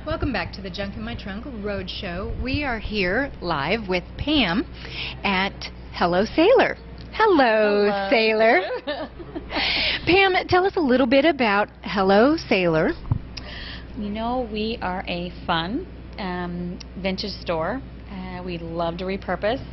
Welcome back to the Junk in My Trunk Road Show. We are here live with Pam at Hello Sailor. Hello, Sailor. Pam, tell us a little bit about Hello Sailor. You know, we are a fun vintage store. We love to repurpose.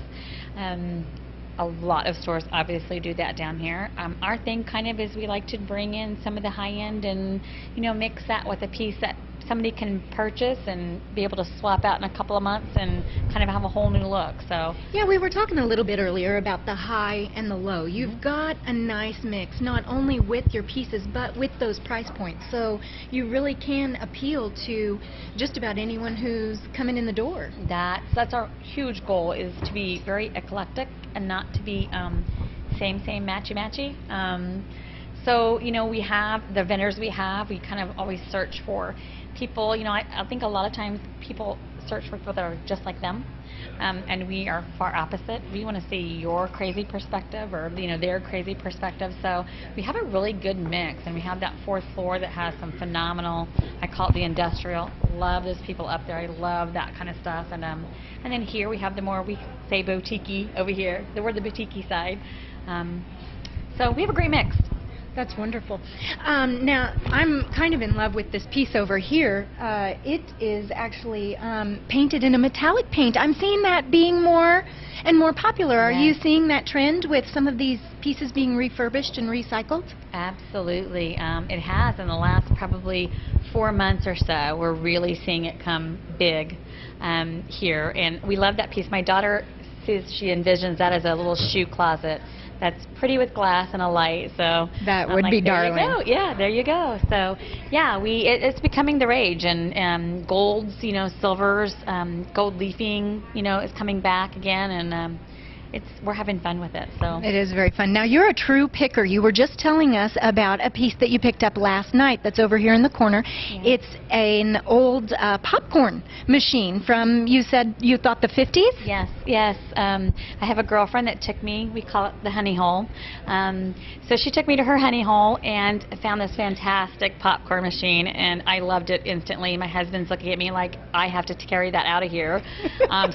A lot of stores obviously do that down here. Our thing kind of is we like to bring in some of the high end and, you know, mix that with a piece that somebody can purchase and be able to swap out in a couple of months and kind of have a whole new look. So yeah, we were talking a little bit earlier about the high and the low. You've got a nice mix, not only with your pieces, but with those price points. So you really can appeal to just about anyone who's coming in the door. That's our huge goal, is to be very eclectic and not to be same, matchy. So, you know, we have the vendors we kind of always search for people. You know, I think a lot of times people search for people that are just like them, and we are far opposite. We want to see your crazy perspective, or, you know, their crazy perspective. So we have a really good mix, and we have that fourth floor that has some phenomenal, I call it the industrial. Love those people up there. I love that kind of stuff. And then here we have the more, we say boutique-y over here. We're the boutique-y side. So we have a great mix. That's wonderful. Now, I'm kind of in love with this piece over here. It is actually painted in a metallic paint. I'm seeing that being more and more popular. Are you seeing that trend with some of these pieces being refurbished and recycled? Absolutely. It has in the last probably 4 months or so. We're really seeing it come big here. And we love that piece. My daughter says she envisions that as a little shoe closet. That's pretty with glass and a light, so that would be darling. There you go. Yeah, there you go. So, yeah, it's becoming the rage, and golds, you know, silvers, gold leafing, you know, is coming back again, and we're having fun with it. So it is very fun. Now, you're a true picker. You were just telling us about a piece that you picked up last night that's over here in the corner. Yeah. It's an old popcorn machine from, you said you thought the 50s? Yes. I have a girlfriend that took me, we call it the honey hole. So she took me to her honey hole and found this fantastic popcorn machine, and I loved it instantly. My husband's looking at me like, I have to carry that out of here.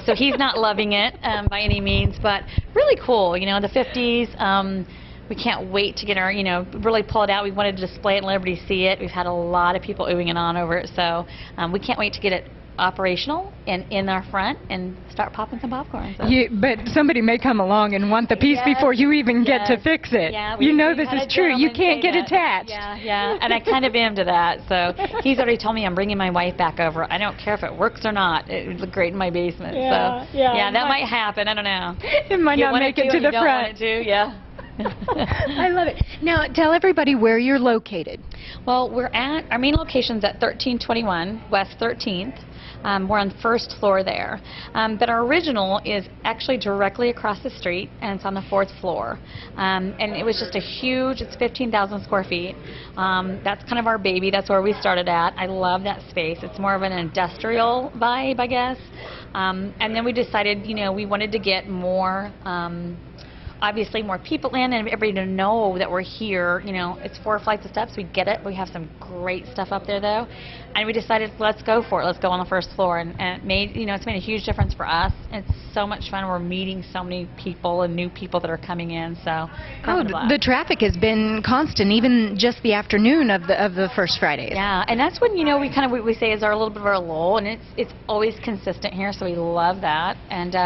So he's not loving it by any means, but really cool, you know, the 50s. We can't wait to get our, you know, really pull it out. We wanted to display it and let everybody see it. We've had a lot of people oohing and on over it, so we can't wait to get it operational and in our front and start popping some popcorn. So. But somebody may come along and want the piece before you even get to fix it. Yeah, you know this is true. You can't get attached. Yeah, and I kind of am to that. So he's already told me I'm bringing my wife back over. I don't care if it works or not. It would look great in my basement. Yeah, that might happen. I don't know. It might not make it to the front. Yeah. I love it. Now, tell everybody where you're located. Well, our main location's at 1321 West 13th. We're on the first floor there. But our original is actually directly across the street, and it's on the 4th floor. And it was just a huge, it's 15,000 square feet. That's kind of our baby. That's where we started at. I love that space. It's more of an industrial vibe, I guess. And then we decided, you know, we wanted to get more, obviously more people in, and everybody to know that we're here. You know, it's 4 flights of steps. We get it. We have some great stuff up there, though. And we decided, let's go for it. Let's go on the first floor. And it made, you know, it's made a huge difference for us. It's so much fun. We're meeting so many people and new people that are coming in. So the traffic has been constant, even just the afternoon of the first Fridays. Yeah, and that's when, you know, we say is our little bit of our lull, and it's always consistent here, so we love that. And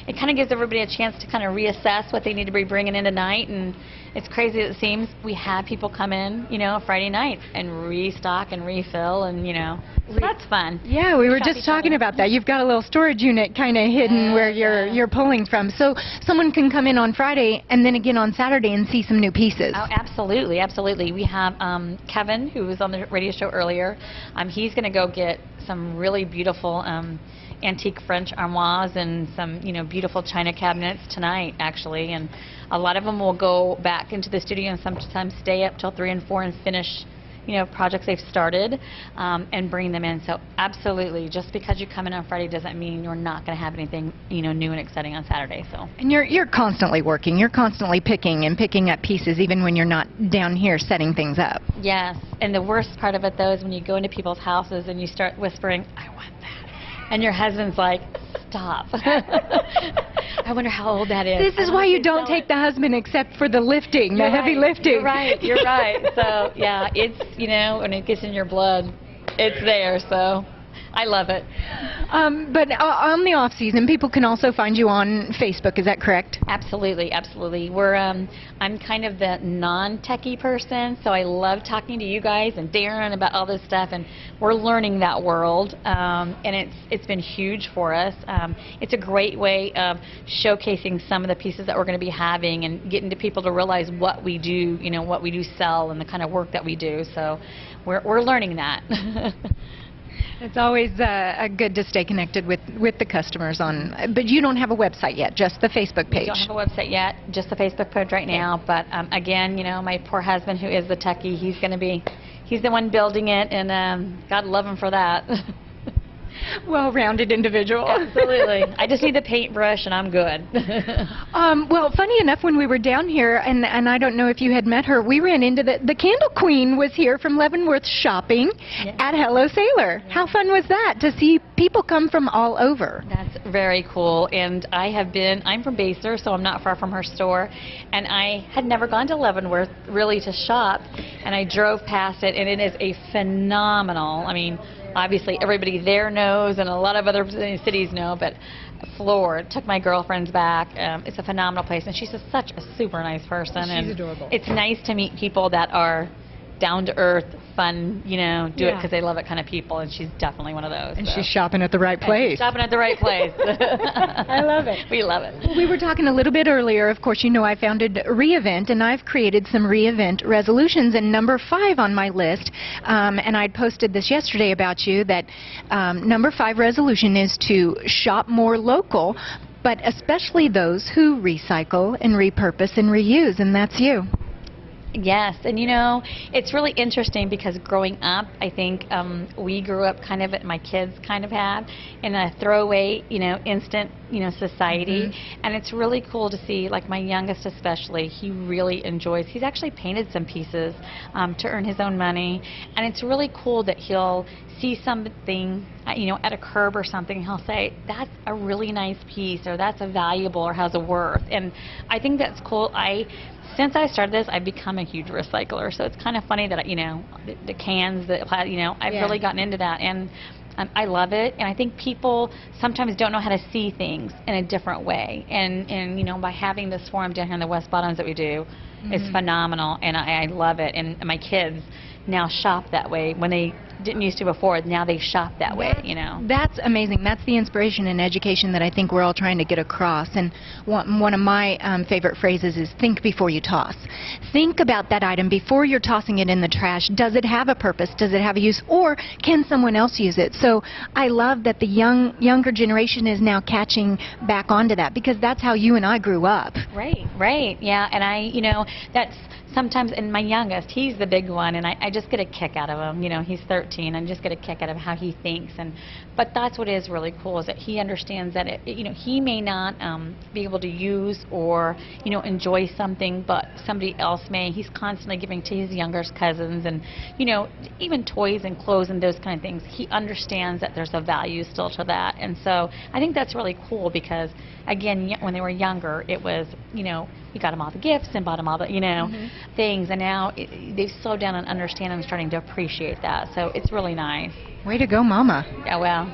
it kind of gives everybody a chance to kind of reassess what they need to be bringing in tonight. And it's crazy, it seems. We have people come in, you know, Friday night and restock and refill, and, you know, so that's fun. Yeah, we were just talking about that. You've got a little storage unit kind of hidden where you're pulling from, so someone can come in on Friday and then again on Saturday and see some new pieces. Oh, absolutely, absolutely. We have Kevin, who was on the radio show earlier. He's going to go get some really beautiful antique French armoires and some, you know, beautiful china cabinets tonight, actually, and a lot of them will go back into the studio and sometimes stay up till 3 and 4 and finish projects they've started, and bring them in. So absolutely, just because you come in on Friday doesn't mean you're not going to have anything, new and exciting on Saturday. So. And you're constantly working. You're constantly picking up pieces, even when you're not down here setting things up. Yes, and the worst part of it though is when you go into people's houses and you start whispering, "I want that," and your husband's like, "Stop." I wonder how old that is. This is why you don't take the husband except for the lifting, the heavy lifting. You're right. You're right. So yeah, it's when it gets in your blood, it's there. So I love it. But on the off season, people can also find you on Facebook. Is that correct? Absolutely, absolutely. I'm kind of the non-techie person, so I love talking to you guys and Darren about all this stuff, and we're learning that world, and it's been huge for us. It's a great way of showcasing some of the pieces that we're going to be having and getting to people to realize what we do, what we do sell and the kind of work that we do. So we're learning that. It's always good to stay connected with the customers but you don't have a website yet, just the Facebook page. We don't have a website yet, just the Facebook page right now. But again, my poor husband, who is the techie, he's the one building it, and God love him for that. Well-rounded individual. Absolutely. I just need the paintbrush and I'm good. Well, funny enough, when we were down here, and I don't know if you had met her, we ran into the Candle Queen was here from Leavenworth shopping at Hello Sailor. Yeah. How fun was that to see people come from all over? That's very cool. And I'm from Basler, so I'm not far from her store, and I had never gone to Leavenworth really to shop, and I drove past it, and it is a phenomenal, obviously everybody there knows and a lot of other cities know, but floored. Took my girlfriends back. It's a phenomenal place, and she's such a super nice person. She's adorable. It's nice to meet people that are down to earth, fun, do it because they love it kind of people, and she's definitely one of those. And she's shopping at the right place. She's shopping at the right place. I love it. We love it. We were talking a little bit earlier. Of course, I founded Reevent, and I've created some Reevent resolutions, and number 5 on my list, and I'd posted this yesterday about you, that number 5 resolution is to shop more local, but especially those who recycle and repurpose and reuse, and that's you. Yes, and it's really interesting because growing up, I think we grew up kind of, my kids kind of had, in a throwaway, instant, society. Mm-hmm. And it's really cool to see, like my youngest especially, he really enjoys, he's actually painted some pieces to earn his own money. And it's really cool that he'll see something, at a curb or something, he'll say, that's a really nice piece, or that's a valuable, or has a worth. And I think that's cool. Since I started this, I've become a huge recycler. So it's kind of funny that, the cans, I've really gotten into that. And I love it. And I think people sometimes don't know how to see things in a different way. And by having this forum down here in the West Bottoms that we do, it's phenomenal. And I love it. And my kids now shop that way. When they didn't used to before, now they shop that way, That's amazing. That's the inspiration and education that I think we're all trying to get across. And one of my favorite phrases is think before you toss. Think about that item before you're tossing it in the trash. Does it have a purpose? Does it have a use? Or can someone else use it? So I love that the younger generation is now catching back onto that, because that's how you and I grew up. Right, yeah. And that's sometimes, and my youngest, he's the big one, and I just get a kick out of him. He's 13, and just get a kick out of how he thinks. But that's what is really cool, is that he understands that he may not be able to use or enjoy something, but somebody else may. He's constantly giving to his younger cousins, and even toys and clothes and those kind of things. He understands that there's a value still to that, and so I think that's really cool, because again, when they were younger, it was you got them all the gifts and bought them all the things, and now they've slowed down and understand and starting to appreciate that. So it's really nice. Way to go, Mama. Yeah, well,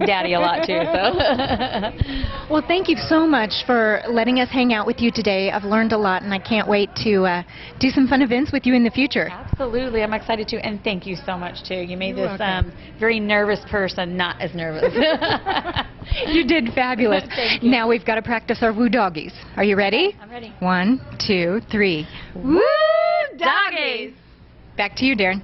Daddy a lot too. So. Well, thank you so much for letting us hang out with you today. I've learned a lot, and I can't wait to do some fun events with you in the future. Absolutely, I'm excited too, and thank you so much too. You made this very nervous person not as nervous. You did fabulous. Thank you. Now we've got to practice our woo doggies. Are you ready? I'm ready. 1, 2, 3. Woo doggies! Back to you, Darren.